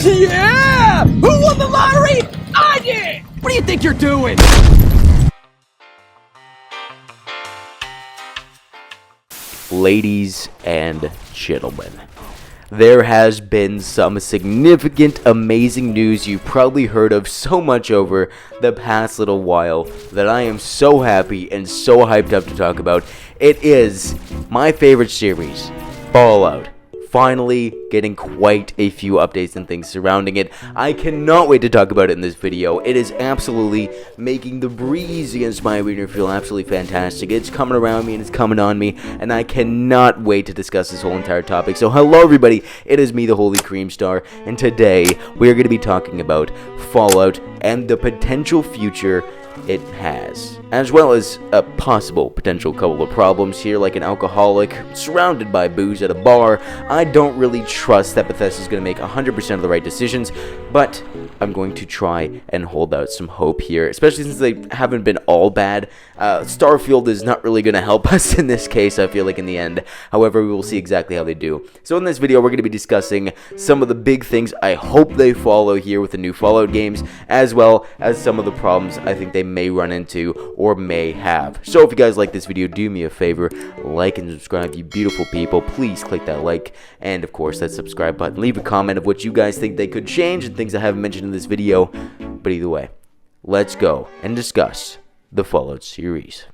Yeah! Who won the lottery? I did! What do you think you're doing? Ladies and gentlemen, there has been some significant, amazing news you've probably heard of so much over the past little while that I am so happy and so hyped up to talk about. It is my favorite series, Fallout. Finally getting quite a few updates and things surrounding it. I cannot wait to talk about it in this video. It is absolutely making the breeze against my arena feel absolutely fantastic. It's coming around me and it's coming on me, and I cannot wait to discuss this whole entire topic. So hello everybody, it is me, the Holy Cream Star, and today we are going to be talking about Fallout and the potential future it has, as well as a possible potential couple of problems here, like an alcoholic surrounded by booze at a bar. I don't really trust that Bethesda is going to make 100% of the right decisions, but I'm going to try and hold out some hope here, especially since they haven't been all bad. Starfield is not really going to help us in this case, I feel like, in the end. However, we will see exactly how they do. So in this video, we're going to be discussing some of the big things I hope they follow here with the new Fallout games, as well as some of the problems I think they may run into or may have. So if you guys like this video, do me a favor, like and subscribe, you beautiful people. Please click that like and of course that subscribe button. Leave a comment of what you guys think they could change and things I haven't mentioned in this video. But either way, let's go and discuss the Fallout series.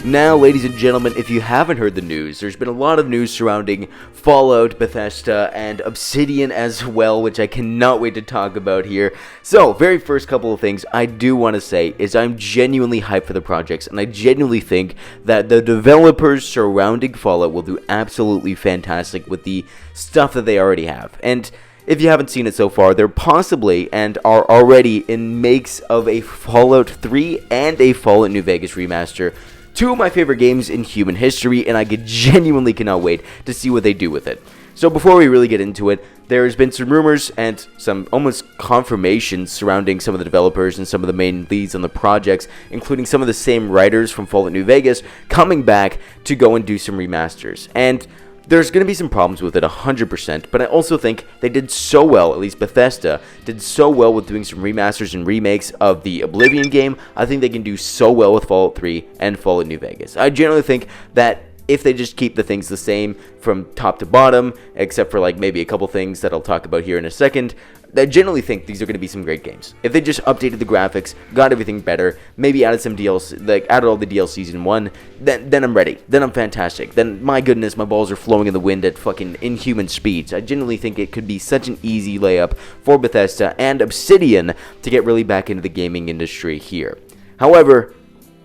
Now, ladies and gentlemen, if you haven't heard the news, there's been a lot of news surrounding Fallout, Bethesda, and Obsidian as well, which I cannot wait to talk about here. So, very first couple of things I do want to say is I'm genuinely hyped for the projects, and I genuinely think that the developers surrounding Fallout will do absolutely fantastic with the stuff that they already have. And if you haven't seen it so far, they're possibly and are already in makes of a Fallout 3 and a Fallout New Vegas remaster. Two of my favorite games in human history, and I genuinely cannot wait to see what they do with it. So before we really get into it, there's been some rumors and some almost confirmations surrounding some of the developers and some of the main leads on the projects, including some of the same writers from Fallout New Vegas coming back to go and do some remasters. And there's going to be some problems with it, 100%, but I also think they did so well, at least Bethesda, did so well with doing some remasters and remakes of the Oblivion game. I think they can do so well with Fallout 3 and Fallout New Vegas. I generally think that if they just keep the things the same from top to bottom, except for like maybe a couple things that I'll talk about here in a second, I generally think these are going to be some great games. If they just updated the graphics, got everything better, maybe added some DLC, like added all the DLCs in one, then I'm ready. Then I'm fantastic. Then, my goodness, my balls are flowing in the wind at fucking inhuman speeds. I genuinely think it could be such an easy layup for Bethesda and Obsidian to get really back into the gaming industry here. However,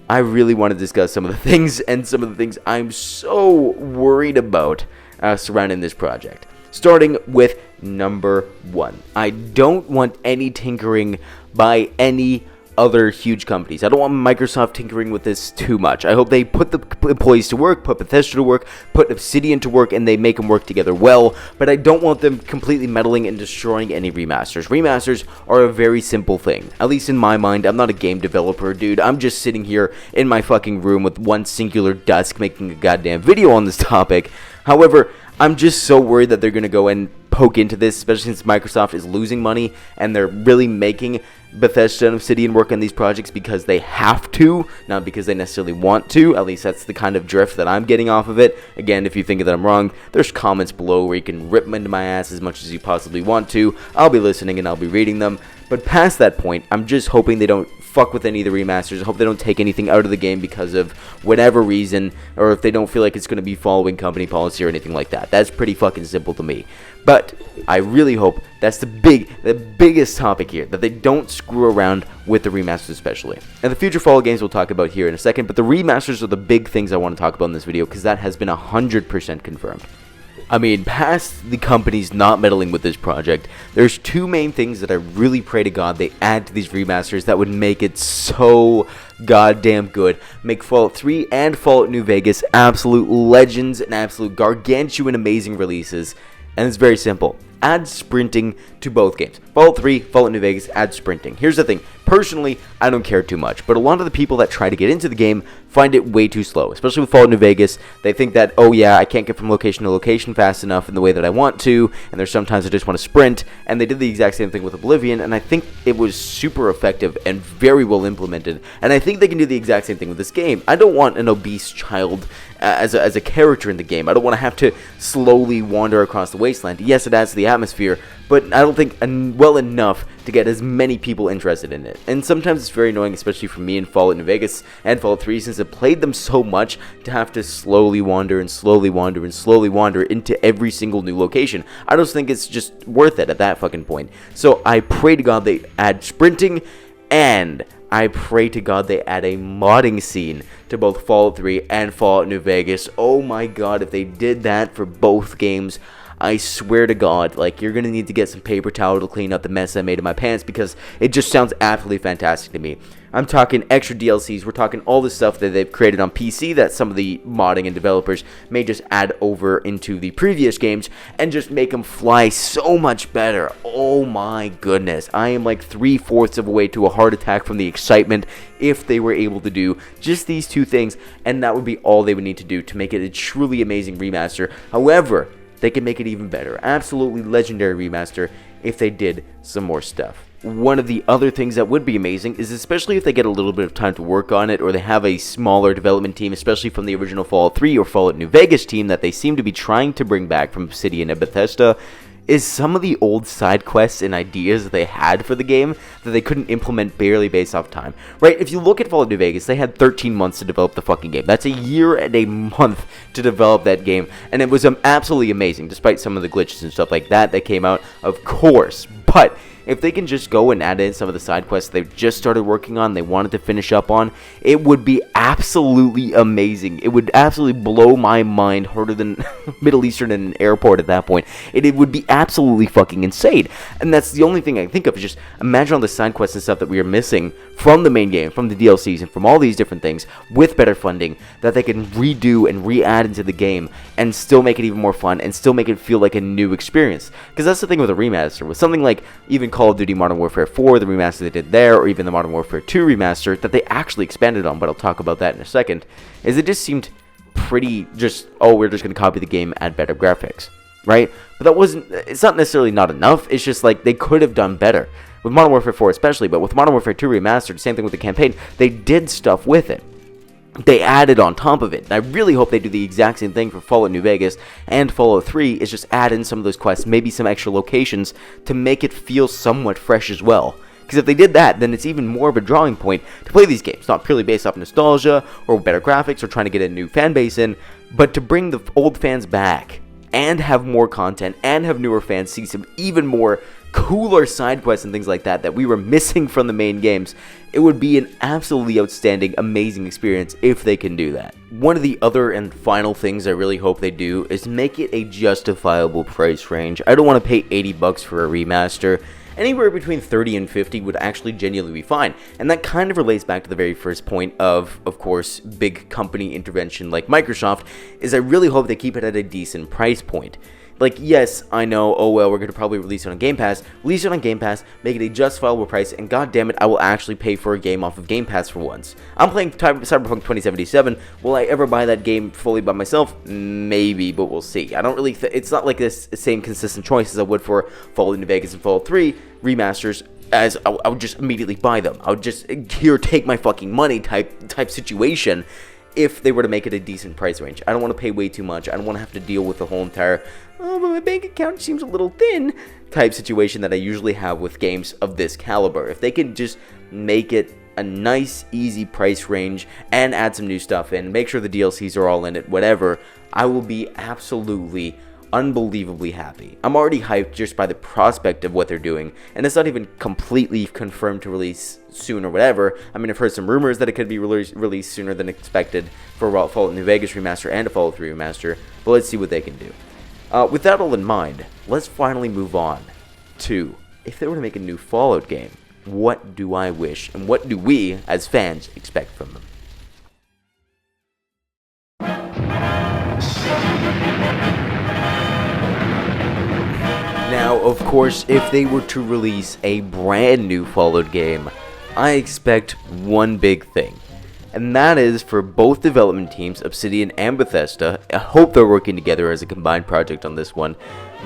I really want to discuss some of the things and some of the things I'm so worried about surrounding this project. Starting with number one. I don't want any tinkering by any other huge companies. I don't want Microsoft tinkering with this too much. I hope they put the employees to work, put Bethesda to work, put Obsidian to work, and they make them work together well, but I don't want them completely meddling and destroying any remasters. Remasters are a very simple thing. At least in my mind, I'm not a game developer, dude. I'm just sitting here in my fucking room with one singular desk making a goddamn video on this topic. However, I'm just so worried that they're going to go and poke into this, especially since Microsoft is losing money and they're really making Bethesda and Obsidian work on these projects because they have to, not because they necessarily want to. At least that's the kind of drift that I'm getting off of it. Again, if you think that I'm wrong, there's comments below where you can rip into my ass as much as you possibly want to. I'll be listening and I'll be reading them. But past that point, I'm just hoping they don't fuck with any of the remasters. I hope they don't take anything out of the game because of whatever reason, or if they don't feel like it's going to be following company policy or anything like that. That's pretty fucking simple to me. But I really hope that's the biggest topic here, that they don't screw around with the remasters especially. And the future Fallout games we'll talk about here in a second, but the remasters are the big things I want to talk about in this video because that has been 100% confirmed. I mean, past the companies not meddling with this project, there's two main things that I really pray to God they add to these remasters that would make it so goddamn good. Make Fallout 3 and Fallout New Vegas absolute legends and absolute gargantuan amazing releases. and it's very simple. Add sprinting to both games. Fallout 3, Fallout New Vegas, add sprinting. Here's the thing. Personally, I don't care too much, but a lot of the people that try to get into the game find it way too slow, especially with Fallout New Vegas. They think that, oh yeah, I can't get from location to location fast enough in the way that I want to, and there's sometimes I just want to sprint, and they did the exact same thing with Oblivion, and I think it was super effective and very well implemented, and I think they can do the exact same thing with this game. I don't want an obese child as a character in the game. I don't want to have to slowly wander across the wasteland. Yes, it adds to the atmosphere, but I don't think well enough to get as many people interested in it. And sometimes it's very annoying, especially for me in Fallout New Vegas and Fallout 3, since I played them so much, to have to slowly wander and slowly wander and slowly wander into every single new location. I just think it's just worth it at that fucking point. So I pray to God they add sprinting, and I pray to God they add a modding scene to both Fallout 3 and Fallout New Vegas. Oh my God, if they did that for both games, I swear to God, like, you're gonna need to get some paper towel to clean up the mess I made in my pants, because it just sounds absolutely fantastic to me. I'm talking extra DLCs, we're talking all the stuff that they've created on PC that some of the modding and developers may just add over into the previous games and just make them fly so much better. Oh my goodness, I am like 3/4 of a way to a heart attack from the excitement if they were able to do just these two things, and that would be all they would need to do to make it a truly amazing remaster. However, they can make it even better. Absolutely legendary remaster if they did some more stuff. One of the other things that would be amazing is, especially if they get a little bit of time to work on it, or they have a smaller development team, especially from the original Fallout 3 or Fallout New Vegas team that they seem to be trying to bring back from Obsidian and Bethesda, is some of the old side quests and ideas that they had for the game that they couldn't implement barely based off time. Right? If you look at Fallout New Vegas, they had 13 months to develop the fucking game. That's a year and a month to develop that game, and it was absolutely amazing, despite some of the glitches and stuff like that that came out, of course. But if they can just go and add in some of the side quests they've just started working on, they wanted to finish up on, it would be absolutely amazing. It would absolutely blow my mind harder than Middle Eastern in an airport at that point. It would be absolutely fucking insane. And that's the only thing I can think of, is just imagine all the side quests and stuff that we are missing from the main game, from the DLCs, and from all these different things, with better funding, that they can redo and re-add into the game, and still make it even more fun, and still make it feel like a new experience. Because that's the thing with a remaster. With something like even Call of Duty Modern Warfare 4, the remaster they did there, or even the Modern Warfare 2 remaster that they actually expanded on, but I'll talk about that in a second, is it just seemed pretty just, oh, we're just going to copy the game, add better graphics, right? But that wasn't, it's not necessarily not enough, it's just like they could have done better. With Modern Warfare 4 especially, but with Modern Warfare 2 remastered, same thing with the campaign, they did stuff with it. They added on top of it. And I really hope they do the exact same thing for Fallout New Vegas and Fallout 3, is just add in some of those quests, maybe some extra locations, to make it feel somewhat fresh as well. Because if they did that, then it's even more of a drawing point to play these games, not purely based off nostalgia or better graphics or trying to get a new fan base in, but to bring the old fans back and have more content and have newer fans see some even more cooler side quests and things like that that we were missing from the main games. It would be an absolutely outstanding, amazing experience if they can do that. One of the other and final things I really hope they do is make it a justifiable price range. I don't want to pay $80 for a remaster. Anywhere between 30 and 50 would actually genuinely be fine. And that kind of relates back to the very first point of course, big company intervention like Microsoft, is I really hope they keep it at a decent price point. Like, yes, I know, oh well, we're going to probably release it on Game Pass. Release it on Game Pass, make it a justifiable price, and god damn it, I will actually pay for a game off of Game Pass for once. I'm playing Cyberpunk 2077. Will I ever buy that game fully by myself? Maybe, but we'll see. I don't really, it's not like this same consistent choice as I would for Fallout New Vegas and Fallout 3 remasters, as I would just immediately buy them. I would just, here, take my fucking money type situation, if they were to make it a decent price range. I don't want to pay way too much. I don't want to have to deal with the whole entire, oh, but my bank account seems a little thin type situation that I usually have with games of this caliber. If they can just make it a nice, easy price range and add some new stuff in, make sure the DLCs are all in it, whatever, I will be absolutely unbelievably happy. I'm already hyped just by the prospect of what they're doing, and it's not even completely confirmed to release soon or whatever. I mean, I've heard some rumors that it could be released sooner than expected for Fallout New Vegas remaster and a Fallout 3 remaster, but let's see what they can do. With that all in mind, let's finally move on to, if they were to make a new Fallout game, what do I wish, and what do we, as fans, expect from them? Now, of course, if they were to release a brand new Fallout game, I expect one big thing. And that is for both development teams, Obsidian and Bethesda. I hope they're working together as a combined project on this one.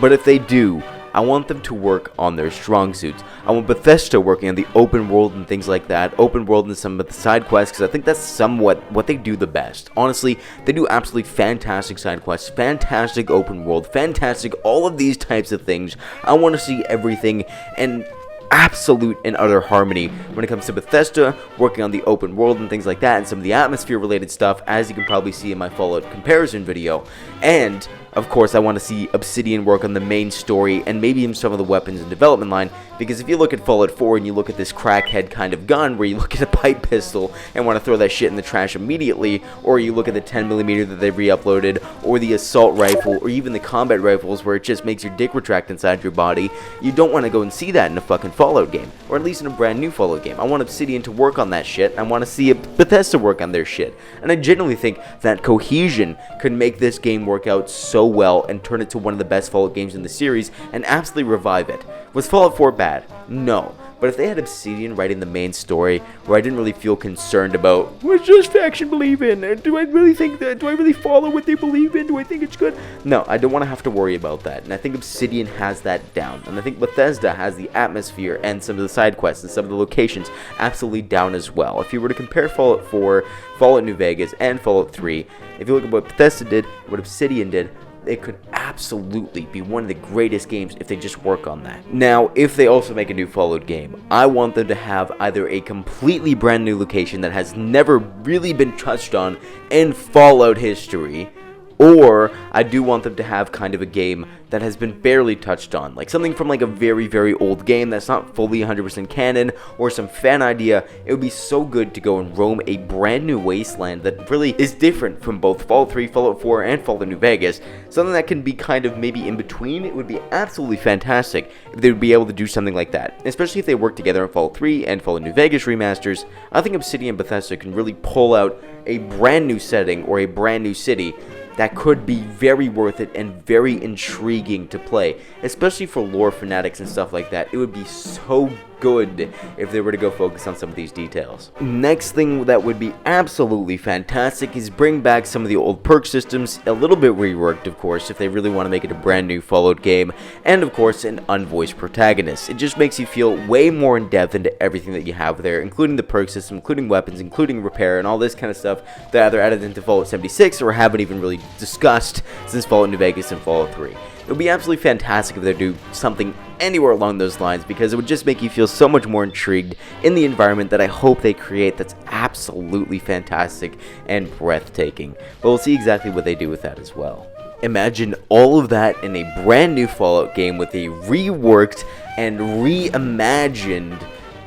But if they do, I want them to work on their strong suits. I want Bethesda working on the open world and things like that. Open world and some of the side quests, because I think that's somewhat what they do the best. Honestly, they do absolutely fantastic side quests, fantastic open world, fantastic all of these types of things. I want to see everything and absolute and utter harmony when it comes to Bethesda working on the open world and things like that, and some of the atmosphere related stuff, as you can probably see in my Fallout comparison video. And of course, I want to see Obsidian work on the main story and maybe even some of the weapons and development line, because if you look at Fallout 4 and you look at this crackhead kind of gun where you look at a pipe pistol and want to throw that shit in the trash immediately, or you look at the 10mm that they re-uploaded, or the assault rifle, or even the combat rifles where it just makes your dick retract inside your body, you don't want to go and see that in a fucking Fallout game, or at least in a brand new Fallout game. I want Obsidian to work on that shit, and I want to see Bethesda work on their shit, and I genuinely think that cohesion could make this game work out so well and turn it to one of the best Fallout games in the series and absolutely revive it. Was Fallout 4 bad? No. But if they had Obsidian writing the main story, where I didn't really feel concerned about, what does this faction believe in? Do I really think that? Do I really follow what they believe in? Do I think it's good? No, I don't want to have to worry about that. And I think Obsidian has that down. And I think Bethesda has the atmosphere and some of the side quests and some of the locations absolutely down as well. If you were to compare Fallout 4, Fallout New Vegas, and Fallout 3, if you look at what Bethesda did, what Obsidian did, it could absolutely be one of the greatest games if they just work on that. Now, if they also make a new Fallout game, I want them to have either a completely brand new location that has never really been touched on in Fallout history, or I do want them to have kind of a game that has been barely touched on, like something from like a very, very old game that's not fully 100% canon, or some fan idea. It would be so good to go and roam a brand new wasteland that really is different from both Fallout 3, Fallout 4, and Fallout New Vegas. Something that can be kind of maybe in between. It would be absolutely fantastic if they would be able to do something like that, especially if they work together in Fallout 3 and Fallout New Vegas remasters. I think Obsidian and Bethesda can really pull out a brand new setting or a brand new city that could be very worth it and very intriguing to play, especially for lore fanatics and stuff like that. It would be so good if they were to go focus on some of these details. Next thing that would be absolutely fantastic is bring back some of the old perk systems, a little bit reworked of course, if they really want to make it a brand new Fallout game, and of course an unvoiced protagonist. It just makes you feel way more in depth into everything that you have there, including the perk system, including weapons, including repair, and all this kind of stuff that either added into Fallout 76 or haven't even really discussed since Fallout New Vegas and Fallout 3. It would be absolutely fantastic if they do something anywhere along those lines, because it would just make you feel so much more intrigued in the environment that I hope they create that's absolutely fantastic and breathtaking. But we'll see exactly what they do with that as well. Imagine all of that in a brand new Fallout game with a reworked and reimagined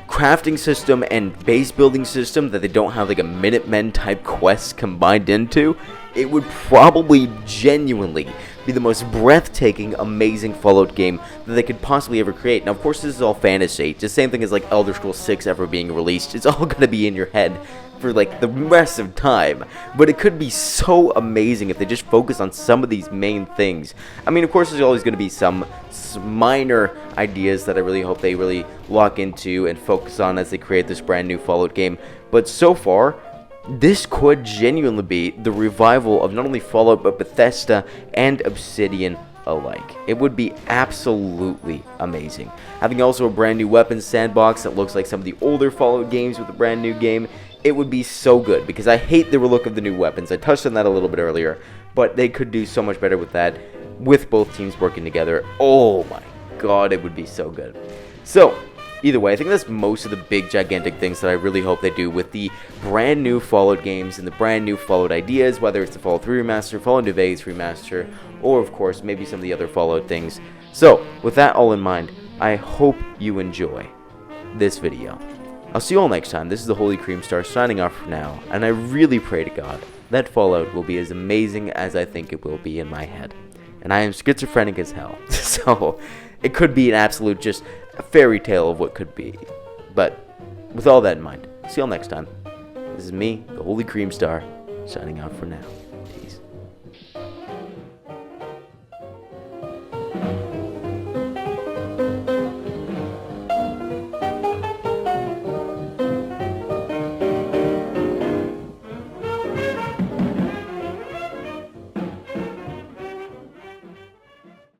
crafting system and base building system that they don't have like a Minutemen type quest combined into. It would probably genuinely be the most breathtaking, amazing Fallout game that they could possibly ever create. Now, of course, this is all fantasy. It's the same thing as like Elder Scrolls 6 ever being released. It's all gonna be in your head for like the rest of time. But it could be so amazing if they just focus on some of these main things. I mean, of course, there's always gonna be some minor ideas that I really hope they really lock into and focus on as they create this brand new Fallout game. But so far, this could genuinely be the revival of not only Fallout, but Bethesda and Obsidian alike. It would be absolutely amazing. Having also a brand new weapons sandbox that looks like some of the older Fallout games with a brand new game, it would be so good, because I hate the look of the new weapons. I touched on that a little bit earlier, but they could do so much better with that, with both teams working together. Oh my god, it would be so good. So, either way, I think that's most of the big, gigantic things that I really hope they do with the brand new Fallout games and the brand new Fallout ideas, whether it's the Fallout 3 remaster, Fallout New Vegas remaster, or of course, maybe some of the other Fallout things. So, with that all in mind, I hope you enjoy this video. I'll see you all next time. This is the Holy Cream Star signing off for now, and I really pray to God that Fallout will be as amazing as I think it will be in my head. And I am schizophrenic as hell, so it could be an absolute just a fairy tale of what could be. But with all that in mind, see y'all next time. This is me, the Holy Cream Star, signing out for now.